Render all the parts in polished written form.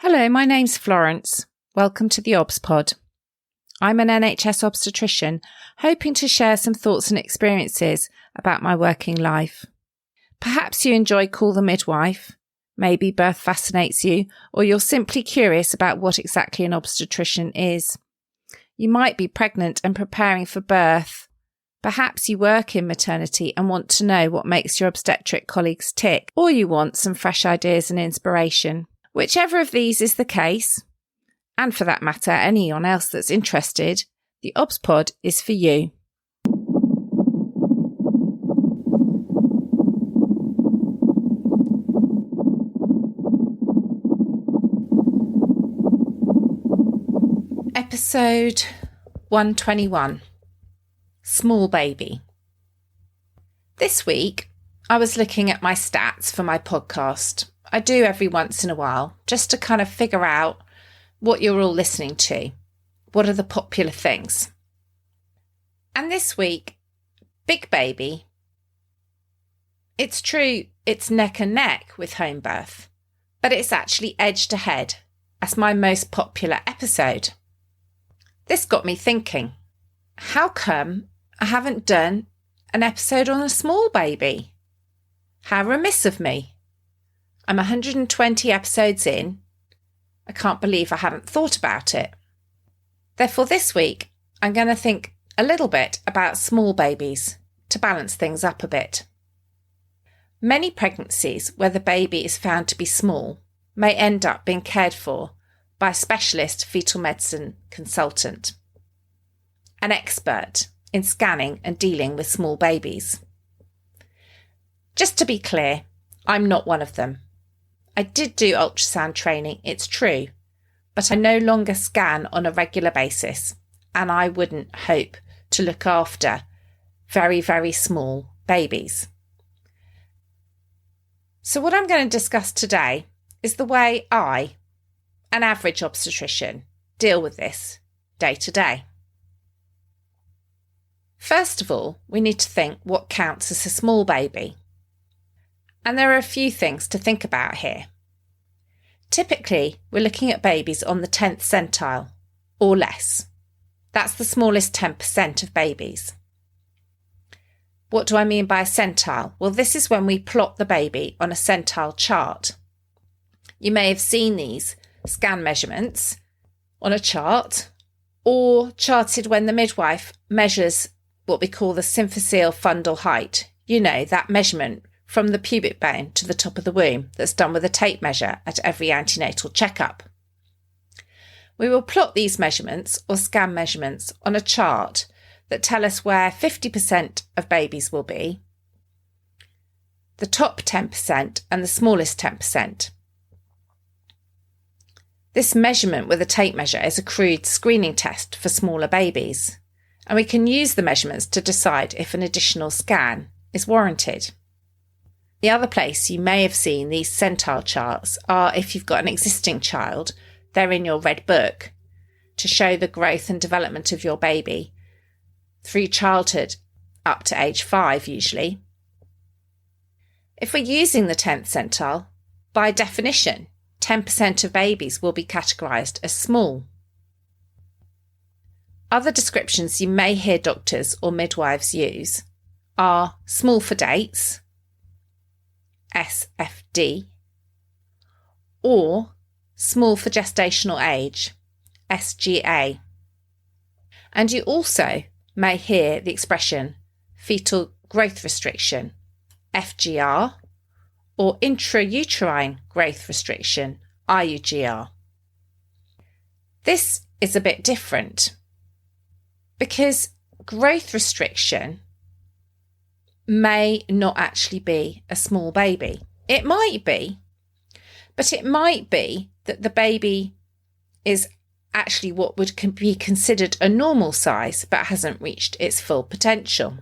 Hello, my name's Florence. Welcome to the theobspod. I'm an NHS obstetrician, hoping to share some thoughts and experiences about my working life. Perhaps you enjoy Call the Midwife, maybe birth fascinates you, or you're simply curious about what exactly an obstetrician is. You might be pregnant and preparing for birth. Perhaps you work in maternity and want to know what makes your obstetric colleagues tick, or you want some fresh ideas and inspiration. Whichever of these is the case, and for that matter, anyone else that's interested, the theobspod is for you. Episode 121. Small baby. This week, I was looking at my stats for my podcast. I do every once in a while, just to kind of figure out what you're all listening to. What are the popular things? And this week, big baby. It's true, it's neck and neck with home birth, but it's actually edged ahead as my most popular episode. This got me thinking, how come I haven't done an episode on a small baby? How remiss of me. I'm 120 episodes in. I can't believe I haven't thought about it. Therefore, this week, I'm going to think a little bit about small babies to balance things up a bit. Many pregnancies where the baby is found to be small may end up being cared for by a specialist fetal medicine consultant, an expert in scanning and dealing with small babies. Just to be clear, I'm not one of them. I did do ultrasound training, it's true, but I no longer scan on a regular basis, and I wouldn't hope to look after very, very small babies. So what I'm going to discuss today is the way I, an average obstetrician, deal with this day to day. First of all, we need to think what counts as a small baby. And there are a few things to think about here. Typically, we're looking at babies on the 10th centile, or less. That's the smallest 10% of babies. What do I mean by a centile? Well, this is when we plot the baby on a centile chart. You may have seen these scan measurements on a chart, or charted when the midwife measures what we call the symphyseal fundal height. You know, that measurement from the pubic bone to the top of the womb that's done with a tape measure at every antenatal checkup. We will plot these measurements or scan measurements on a chart that tell us where 50% of babies will be, the top 10% and the smallest 10%. This measurement with a tape measure is a crude screening test for smaller babies, and we can use the measurements to decide if an additional scan is warranted. The other place you may have seen these centile charts are if you've got an existing child, they're in your red book to show the growth and development of your baby through childhood up to age 5 usually. If we're using the 10th centile, by definition, 10% of babies will be categorised as small. Other descriptions you may hear doctors or midwives use are small for dates, SFD, or small for gestational age, SGA. And you also may hear the expression fetal growth restriction, FGR, or intrauterine growth restriction, IUGR. This is a bit different because growth restriction may not actually be a small baby. It might be, but it might be that the baby is actually what would be considered a normal size but hasn't reached its full potential.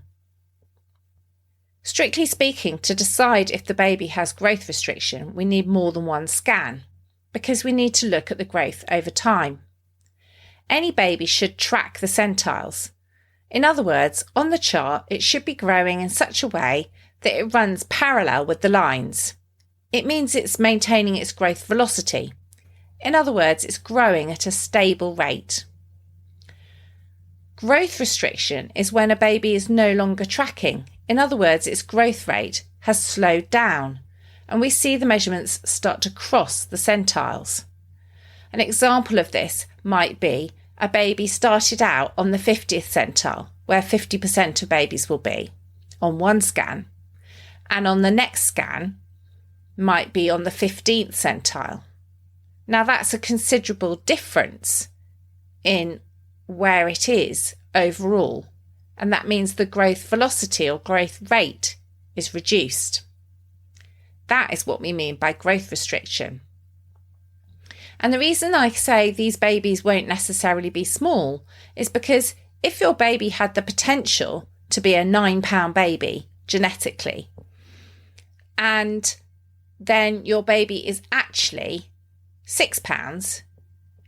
Strictly speaking, to decide if the baby has growth restriction, we need more than one scan because we need to look at the growth over time. Any baby should track the centiles. In other words, on the chart, it should be growing in such a way that it runs parallel with the lines. It means it's maintaining its growth velocity. In other words, it's growing at a stable rate. Growth restriction is when a baby is no longer tracking. In other words, its growth rate has slowed down, and we see the measurements start to cross the centiles. An example of this might be a baby started out on the 50th centile, where 50% of babies will be on one scan, and on the next scan might be on the 15th centile. Now that's a considerable difference in where it is overall, and that means the growth velocity or growth rate is reduced. That is what we mean by growth restriction. And the reason I say these babies won't necessarily be small is because if your baby had the potential to be a 9-pound baby genetically, and then your baby is actually 6 pounds,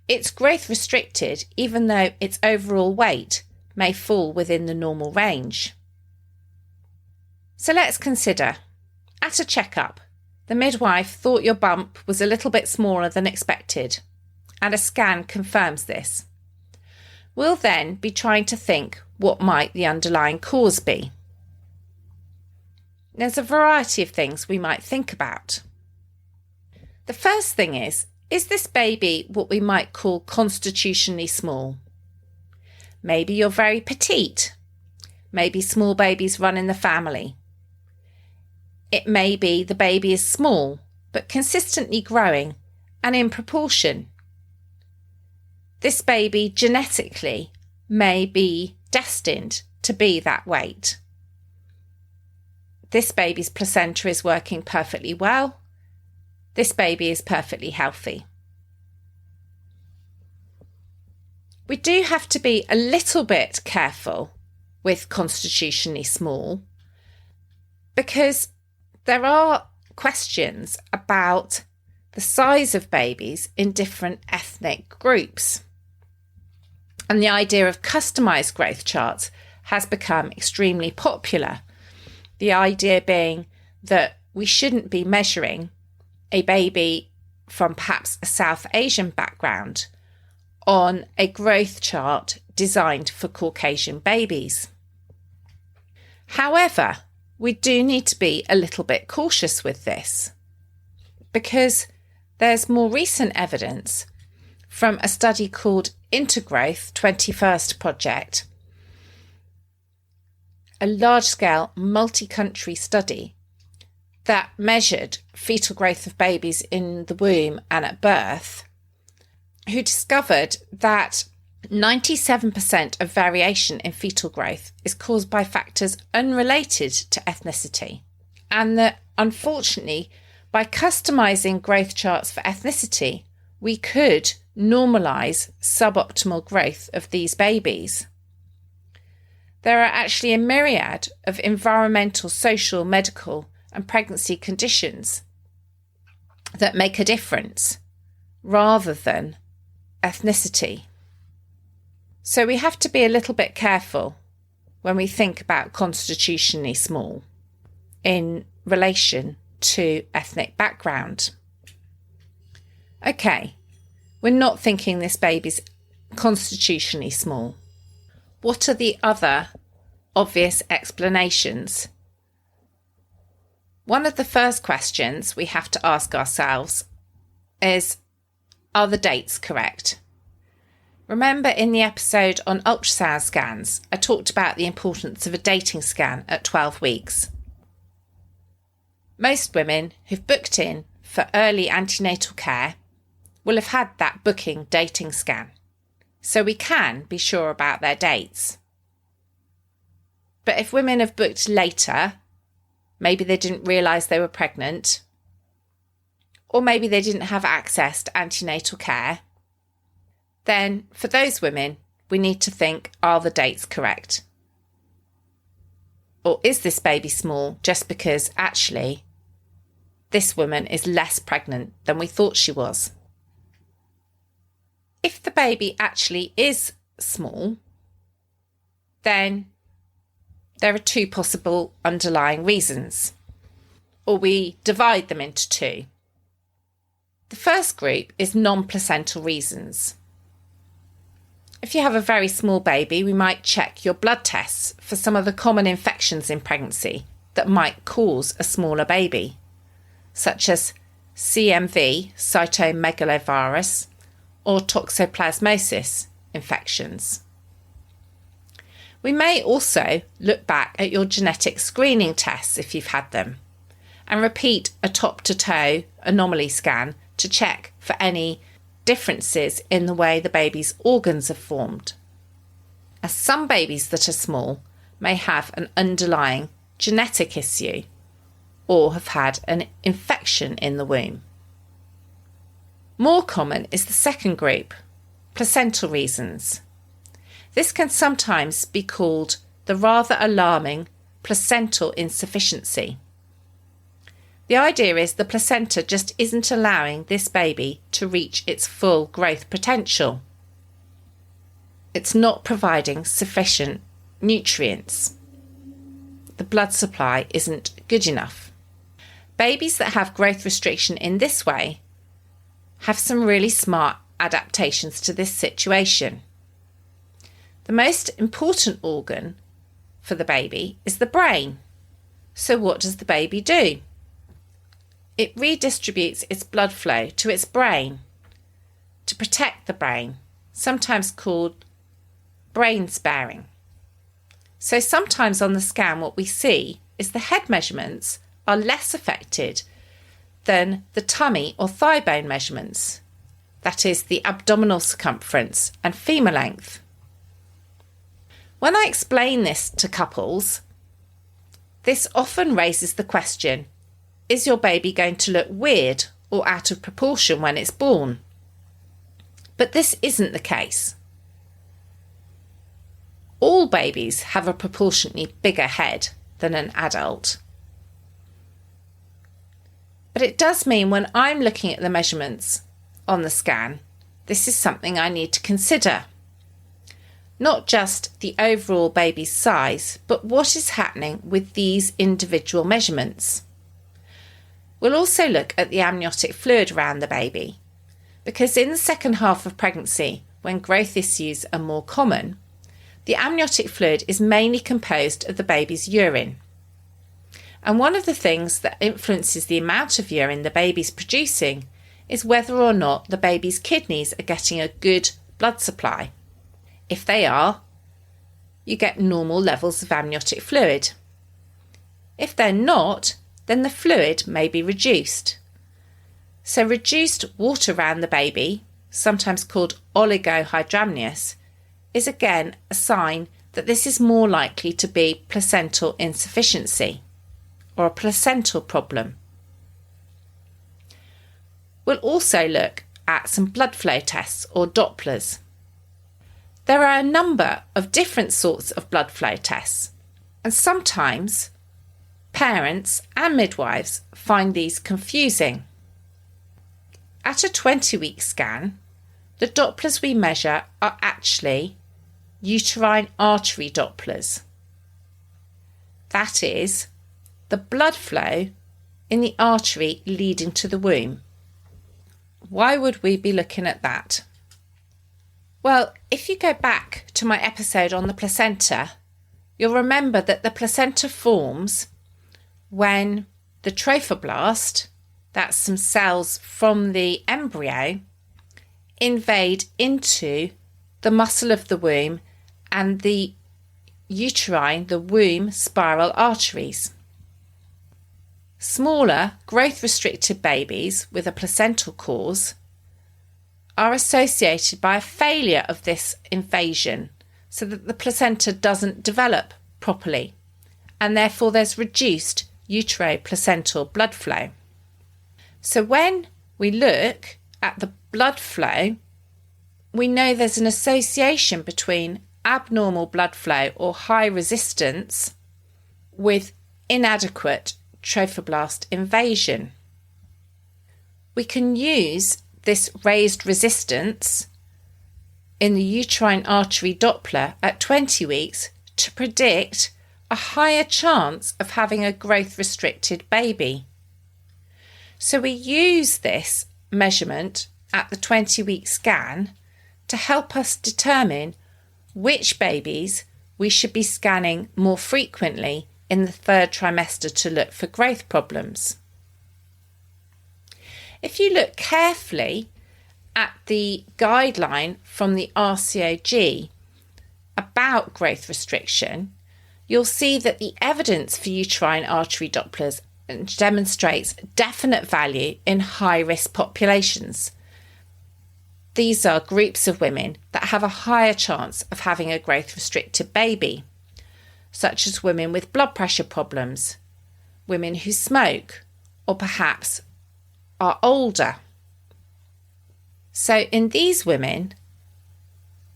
it's growth restricted even though its overall weight may fall within the normal range. So let's consider, at a checkup, the midwife thought your bump was a little bit smaller than expected, and a scan confirms this. We'll then be trying to think what might the underlying cause be. There's a variety of things we might think about. The first thing is this baby what we might call constitutionally small? Maybe you're very petite. Maybe small babies run in the family. It may be the baby is small, but consistently growing and in proportion. This baby genetically may be destined to be that weight. This baby's placenta is working perfectly well. This baby is perfectly healthy. We do have to be a little bit careful with constitutionally small, because there are questions about the size of babies in different ethnic groups. And the idea of customised growth charts has become extremely popular. The idea being that we shouldn't be measuring a baby from perhaps a South Asian background on a growth chart designed for Caucasian babies. However, we do need to be a little bit cautious with this, because there's more recent evidence from a study called InterGrowth 21st Project, a large-scale multi-country study that measured fetal growth of babies in the womb and at birth, who discovered that 97% of variation in fetal growth is caused by factors unrelated to ethnicity, and that unfortunately, by customising growth charts for ethnicity, we could normalise suboptimal growth of these babies. There are actually a myriad of environmental, social, medical and pregnancy conditions that make a difference rather than ethnicity. So we have to be a little bit careful when we think about constitutionally small in relation to ethnic background. Okay, we're not thinking this baby's constitutionally small. What are the other obvious explanations? One of the first questions we have to ask ourselves is, are the dates correct? Remember in the episode on ultrasound scans, I talked about the importance of a dating scan at 12 weeks. Most women who've booked in for early antenatal care will have had that booking dating scan, so we can be sure about their dates. But if women have booked later, maybe they didn't realise they were pregnant, or maybe they didn't have access to antenatal care, then for those women, we need to think, are the dates correct? Or is this baby small just because actually this woman is less pregnant than we thought she was? If the baby actually is small, then there are two possible underlying reasons, or we divide them into two. The first group is non-placental reasons. If you have a very small baby, we might check your blood tests for some of the common infections in pregnancy that might cause a smaller baby, such as CMV, cytomegalovirus, or toxoplasmosis infections. We may also look back at your genetic screening tests if you've had them, and repeat a top-to-toe anomaly scan to check for any differences in the way the baby's organs are formed, as some babies that are small may have an underlying genetic issue or have had an infection in the womb. More common is the second group, placental reasons. This can sometimes be called the rather alarming placental insufficiency. The idea is the placenta just isn't allowing this baby to reach its full growth potential. It's not providing sufficient nutrients. The blood supply isn't good enough. Babies that have growth restriction in this way have some really smart adaptations to this situation. The most important organ for the baby is the brain. So what does the baby do? It redistributes its blood flow to its brain to protect the brain, sometimes called brain sparing. So sometimes on the scan what we see is the head measurements are less affected than the tummy or thigh bone measurements, that is the abdominal circumference and femur length. When I explain this to couples, this often raises the question, is your baby going to look weird or out of proportion when it's born? But this isn't the case. All babies have a proportionately bigger head than an adult. But it does mean when I'm looking at the measurements on the scan, this is something I need to consider. Not just the overall baby's size, but what is happening with these individual measurements. We'll also look at the amniotic fluid around the baby, because in the second half of pregnancy, when growth issues are more common, the amniotic fluid is mainly composed of the baby's urine. And one of the things that influences the amount of urine the baby's producing is whether or not the baby's kidneys are getting a good blood supply. If they are, you get normal levels of amniotic fluid. If they're not, then the fluid may be reduced. So reduced water around the baby, sometimes called oligohydramnios, is again a sign that this is more likely to be placental insufficiency or a placental problem. We'll also look at some blood flow tests or dopplers. There are a number of different sorts of blood flow tests, and sometimes parents and midwives find these confusing. At a 20-week scan, the dopplers we measure are actually uterine artery dopplers. That is, the blood flow in the artery leading to the womb. Why would we be looking at that? Well, if you go back to my episode on the placenta, you'll remember that the placenta forms when the trophoblast, that's some cells from the embryo, invade into the muscle of the womb and the uterine, the womb spiral arteries. Smaller, growth-restricted babies with a placental cause are associated by a failure of this invasion so that the placenta doesn't develop properly, and therefore there's reduced uteroplacental blood flow. So when we look at the blood flow, we know there's an association between abnormal blood flow or high resistance with inadequate trophoblast invasion. We can use this raised resistance in the uterine artery Doppler at 20 weeks to predict a higher chance of having a growth restricted baby. So we use this measurement at the 20-week scan to help us determine which babies we should be scanning more frequently in the third trimester to look for growth problems. If you look carefully at the guideline from the RCOG about growth restriction, you'll see that the evidence for uterine artery Dopplers demonstrates definite value in high-risk populations. These are groups of women that have a higher chance of having a growth-restricted baby, such as women with blood pressure problems, women who smoke, or perhaps are older. So in these women,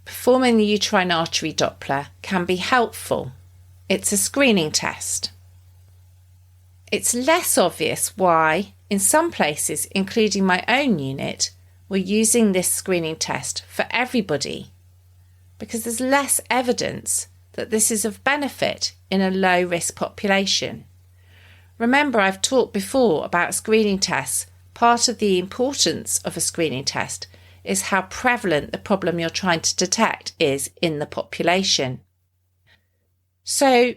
performing the uterine artery Doppler can be helpful. It's a screening test. It's less obvious why, in some places, including my own unit, we're using this screening test for everybody, because there's less evidence that this is of benefit in a low-risk population. Remember, I've talked before about screening tests. Part of the importance of a screening test is how prevalent the problem you're trying to detect is in the population. So,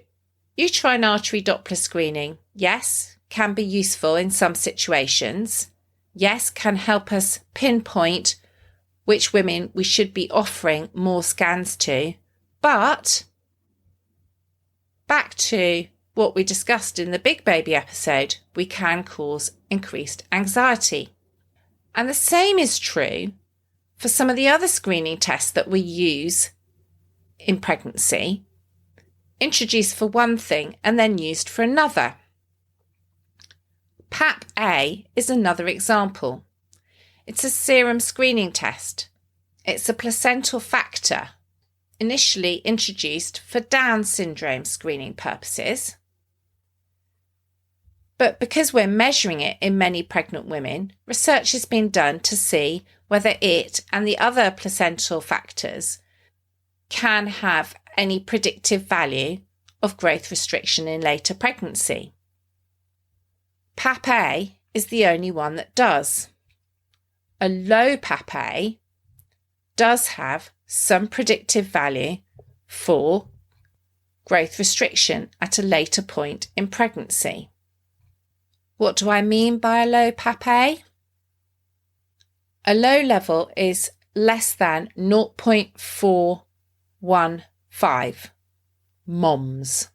uterine artery Doppler screening, yes, can be useful in some situations. Yes, can help us pinpoint which women we should be offering more scans to. But back to what we discussed in the Big Baby episode, we can cause increased anxiety. And the same is true for some of the other screening tests that we use in pregnancy, introduced for one thing and then used for another. PAP-A is another example. It's a serum screening test. It's a placental factor, initially introduced for Down syndrome screening purposes. But because we're measuring it in many pregnant women, research has been done to see whether it and the other placental factors can have any predictive value of growth restriction in later pregnancy. PAP-A is the only one that does. A low PAP-A does have some predictive value for growth restriction at a later point in pregnancy. What do I mean by a low PAP-A? A low level is less than 0.415 moms.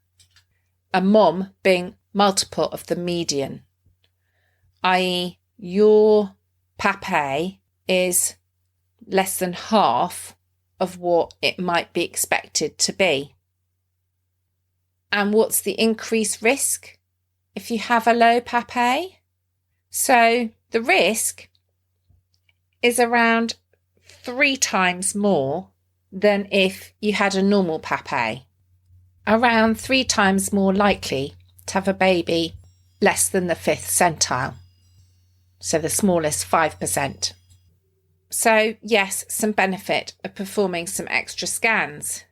A mom being multiple of the median, i.e. your PAP-A is less than half of what it might be expected to be. And what's the increased risk if you have a low PAP-A? So the risk is around 3 times more than if you had a normal PAP-A. Around 3 times more likely to have a baby less than the 5th centile. So the smallest 5%. So yes, some benefit of performing some extra scans,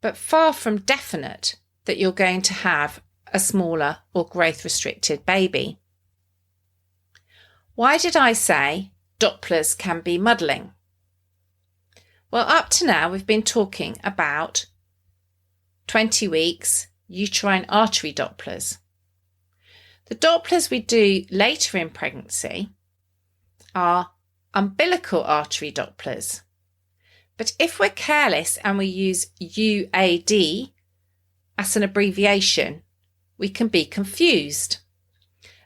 but far from definite that you're going to have a smaller or growth restricted baby. Why did I say Dopplers can be muddling? Well, up to now we've been talking about 20 weeks uterine artery Dopplers. The Dopplers we do later in pregnancy are umbilical artery Dopplers. But if we're careless and we use UAD as an abbreviation, we can be confused.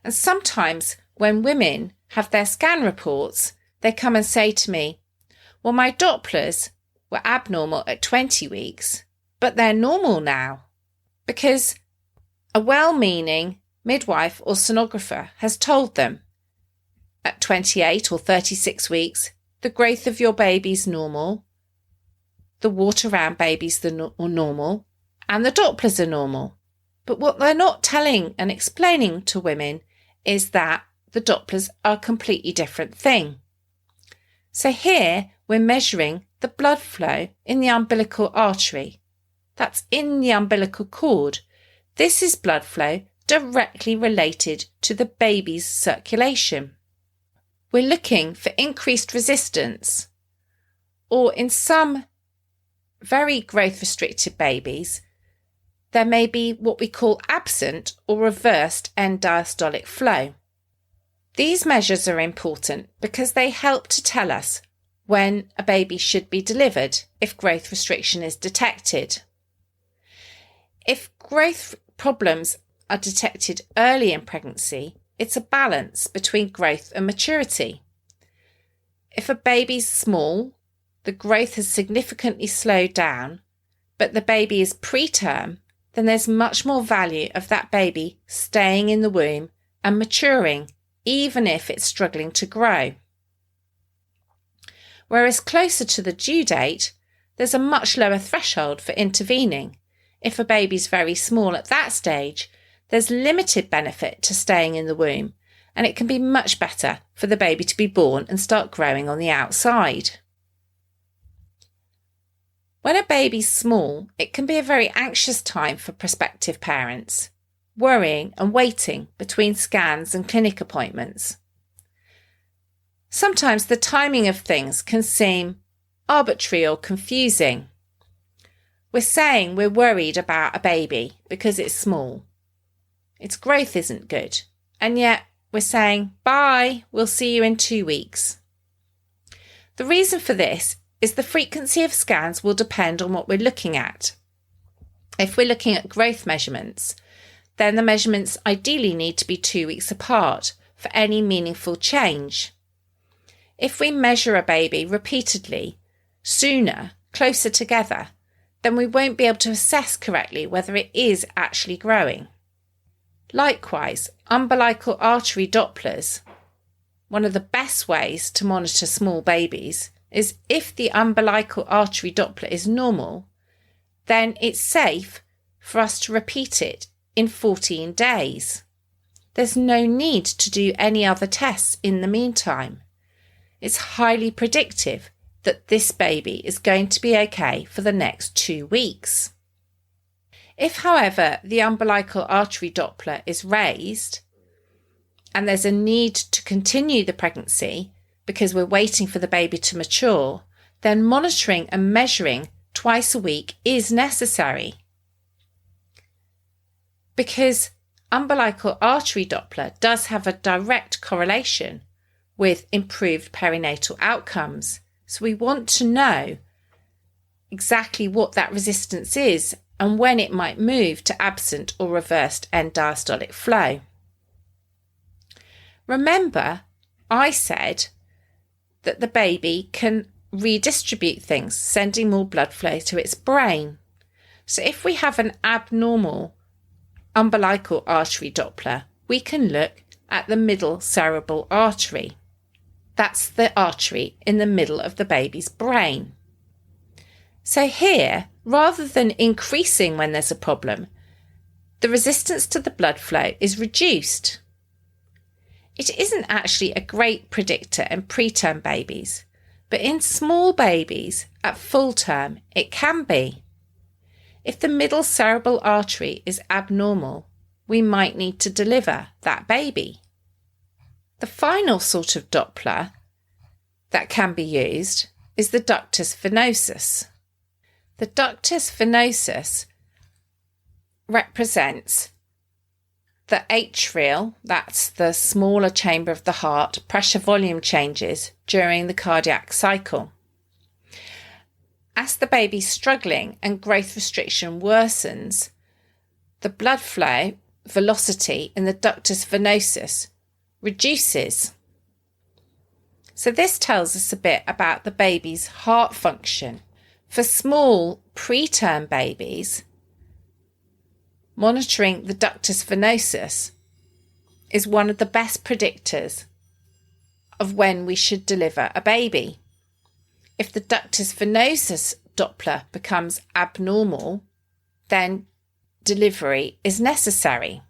And sometimes when women have their scan reports, they come and say to me, well, my Dopplers were abnormal at 20 weeks, but they're normal now, because a well-meaning midwife or sonographer has told them at 28 or 36 weeks, the growth of your baby's normal, the water around babies are normal, and the Dopplers are normal. But what they're not telling and explaining to women is that the Dopplers are a completely different thing. So here we're measuring the blood flow in the umbilical artery. That's in the umbilical cord. This is blood flow directly related to the baby's circulation. we're looking for increased resistance, or in some very growth restricted babies, there may be what we call absent or reversed end diastolic flow. These measures are important because they help to tell us when a baby should be delivered if growth restriction is detected. If growth problems are detected early in pregnancy, it's a balance between growth and maturity. If a baby's small, the growth has significantly slowed down, but the baby is preterm, then there's much more value of that baby staying in the womb and maturing, even if it's struggling to grow. Whereas closer to the due date, there's a much lower threshold for intervening. If a baby's very small at that stage, there's limited benefit to staying in the womb, and it can be much better for the baby to be born and start growing on the outside. When a baby's small, it can be a very anxious time for prospective parents, worrying and waiting between scans and clinic appointments. Sometimes the timing of things can seem arbitrary or confusing. We're saying we're worried about a baby because it's small. Its growth isn't good, and yet we're saying, bye, we'll see you in 2 weeks. The reason for this is the frequency of scans will depend on what we're looking at. If we're looking at growth measurements, then the measurements ideally need to be 2 weeks apart for any meaningful change. If we measure a baby repeatedly, sooner, closer together, then we won't be able to assess correctly whether it is actually growing. Likewise, umbilical artery Dopplers, one of the best ways to monitor small babies, is if the umbilical artery Doppler is normal, then it's safe for us to repeat it in 14 days. There's no need to do any other tests in the meantime. It's highly predictive that this baby is going to be okay for the next 2 weeks. If, however, the umbilical artery Doppler is raised and there's a need to continue the pregnancy because we're waiting for the baby to mature, then monitoring and measuring twice a week is necessary. Because umbilical artery Doppler does have a direct correlation with improved perinatal outcomes, so we want to know exactly what that resistance is and when it might move to absent or reversed end diastolic flow. Remember, I said that the baby can redistribute things, sending more blood flow to its brain. So if we have an abnormal umbilical artery Doppler, we can look at the middle cerebral artery. That's the artery in the middle of the baby's brain. So here, rather than increasing when there's a problem, the resistance to the blood flow is reduced. It isn't actually a great predictor in preterm babies, but in small babies at full term, it can be. If the middle cerebral artery is abnormal, we might need to deliver that baby. The final sort of Doppler that can be used is the ductus venosus. The ductus venosus represents the atrial, that's the smaller chamber of the heart, pressure volume changes during the cardiac cycle. As the baby's struggling and growth restriction worsens, the blood flow velocity in the ductus venosus reduces. So this tells us a bit about the baby's heart function. For small preterm babies, monitoring the ductus venosus is one of the best predictors of when we should deliver a baby. If the ductus venosus Doppler becomes abnormal, then delivery is necessary.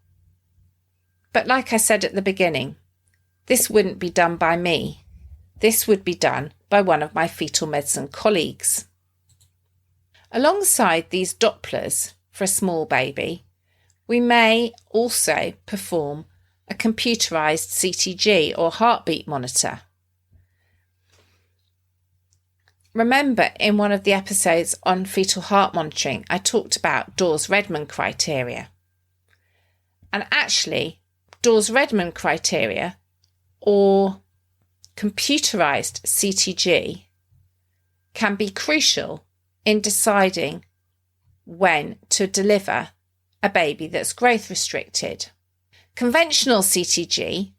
But like I said at the beginning, this wouldn't be done by me. This would be done by one of my fetal medicine colleagues. Alongside these Dopplers for a small baby, we may also perform a computerised CTG or heartbeat monitor. Remember, in one of the episodes on fetal heart monitoring, I talked about Dawes-Redman criteria. And actually, Dawes-Redman criteria or computerised CTG can be crucial in deciding when to deliver a baby that's growth restricted. Conventional CTG,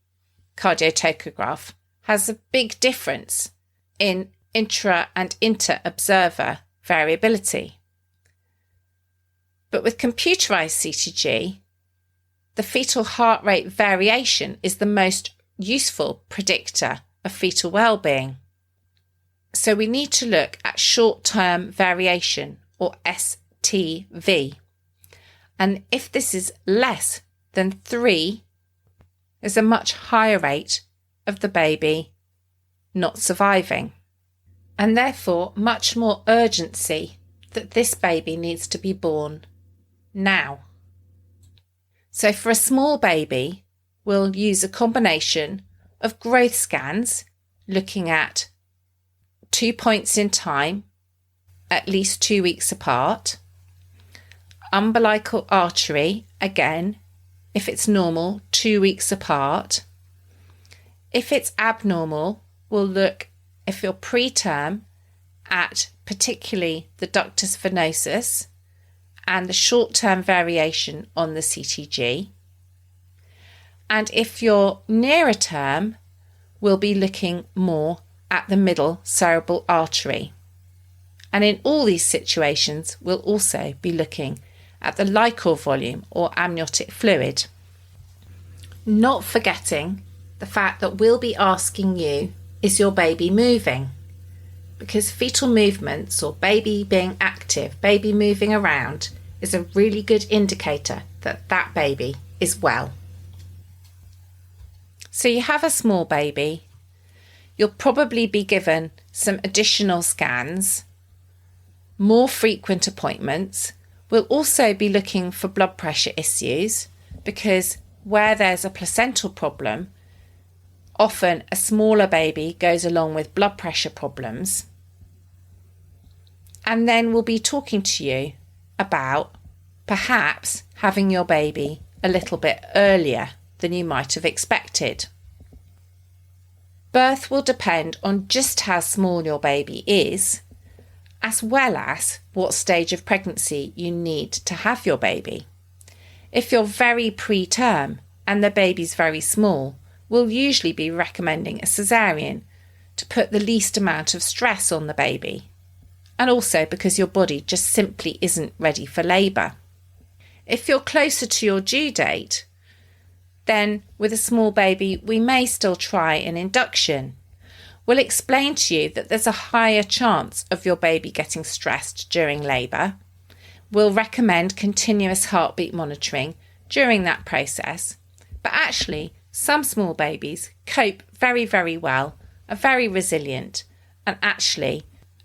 cardiotachograph, has a big difference in intra and inter-observer variability. But with computerised CTG, the fetal heart rate variation is the most useful predictor of fetal well-being. So we need to look at short-term variation, or STV. And if this is less than 3, there's a much higher rate of the baby not surviving. And therefore much more urgency that this baby needs to be born now. So for a small baby, we'll use a combination of growth scans looking at 2 points in time, at least 2 weeks apart. Umbilical artery, again, if it's normal, 2 weeks apart. If it's abnormal, we'll look, if you're preterm, at particularly the ductus venosus and the short-term variation on the CTG. And if you're nearer term, we'll be looking more at the middle cerebral artery. And in all these situations, we'll also be looking at the liquor volume or amniotic fluid. Not forgetting the fact that we'll be asking you, is your baby moving? Because fetal movements or baby being active, baby moving around, is a really good indicator that that baby is well. So you have a small baby, you'll probably be given some additional scans, more frequent appointments. We'll also be looking for blood pressure issues because where there's a placental problem, often a smaller baby goes along with blood pressure problems. And then we'll be talking to you about perhaps having your baby a little bit earlier than you might have expected. Birth will depend on just how small your baby is, as well as what stage of pregnancy you need to have your baby. If you're very preterm and the baby's very small, we'll usually be recommending a caesarean to put the least amount of stress on the baby, and also because your body just simply isn't ready for labour. If you're closer to your due date, then with a small baby we may still try an induction. We'll explain to you that there's a higher chance of your baby getting stressed during labour. We'll recommend continuous heartbeat monitoring during that process, but actually some small babies cope very, very well, are very resilient, and actually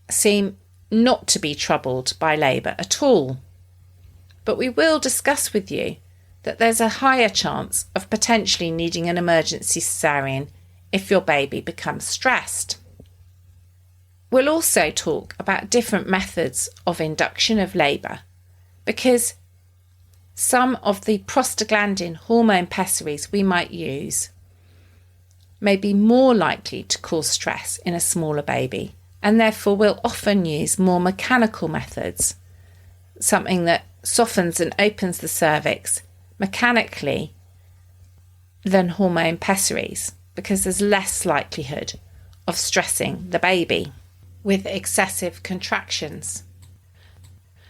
seem not to be troubled by labour at all. But we will discuss with you that there's a higher chance of potentially needing an emergency caesarean if your baby becomes stressed. We'll also talk about different methods of induction of labour, because some of the prostaglandin hormone pessaries we might use may be more likely to cause stress in a smaller baby, and therefore we'll often use more mechanical methods, something that softens and opens the cervix mechanically than hormone pessaries, because there's less likelihood of stressing the baby with excessive contractions.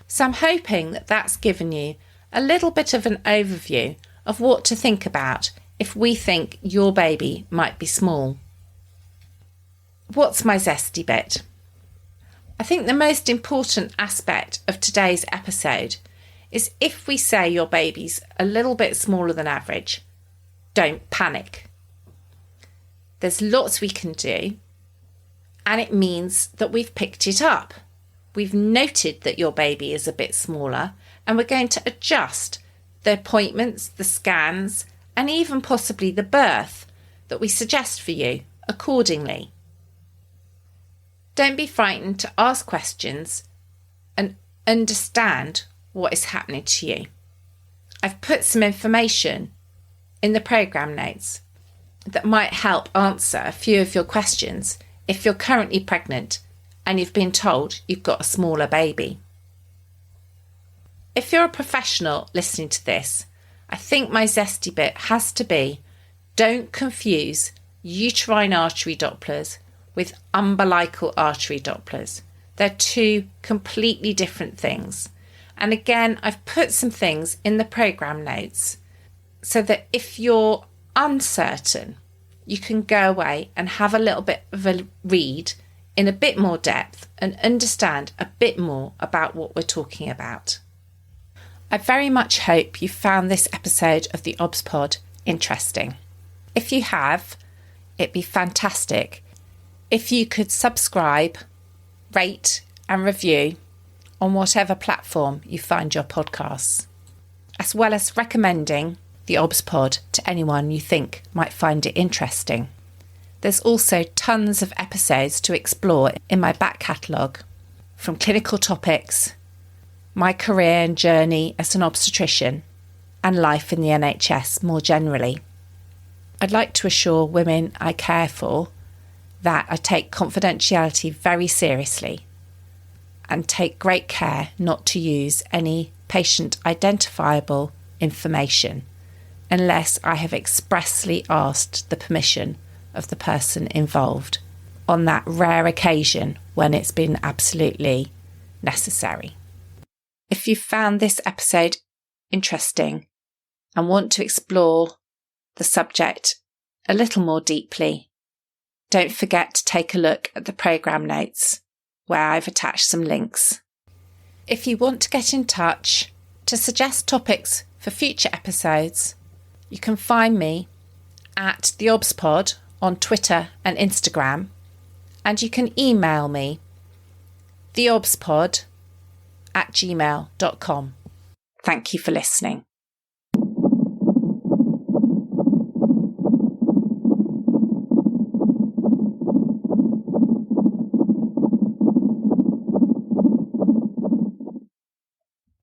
So I'm hoping that that's given you a little bit of an overview of what to think about if we think your baby might be small. What's my zesty bit? I think the most important aspect of today's episode is if we say your baby's a little bit smaller than average, don't panic. There's lots we can do, and it means that we've picked it up. We've noted that your baby is a bit smaller, and we're going to adjust the appointments, the scans, and even possibly the birth that we suggest for you accordingly. Don't be frightened to ask questions and understand what is happening to you. I've put some information in the programme notes that might help answer a few of your questions if you're currently pregnant and you've been told you've got a smaller baby. If you're a professional listening to this, I think my zesty bit has to be, don't confuse uterine artery Dopplers with umbilical artery Dopplers. They're two completely different things. And again, I've put some things in the programme notes so that if you're uncertain, you can go away and have a little bit of a read in a bit more depth and understand a bit more about what we're talking about. I very much hope you found this episode of the obstetric interesting. If you have, it'd be fantastic if you could subscribe, rate and review on whatever platform you find your podcasts, as well as recommending the obstetric to anyone you think might find it interesting. There's also tons of episodes to explore in my back catalogue, from clinical topics, my career and journey as an obstetrician, and life in the NHS more generally. I'd like to assure women I care for that I take confidentiality very seriously and take great care not to use any patient identifiable information unless I have expressly asked the permission of the person involved on that rare occasion when it's been absolutely necessary. If you found this episode interesting and want to explore the subject a little more deeply, don't forget to take a look at the programme notes where I've attached some links. If you want to get in touch to suggest topics for future episodes, you can find me at theobspod on Twitter and Instagram, and you can email me theobspod@gmail.com. Thank you for listening.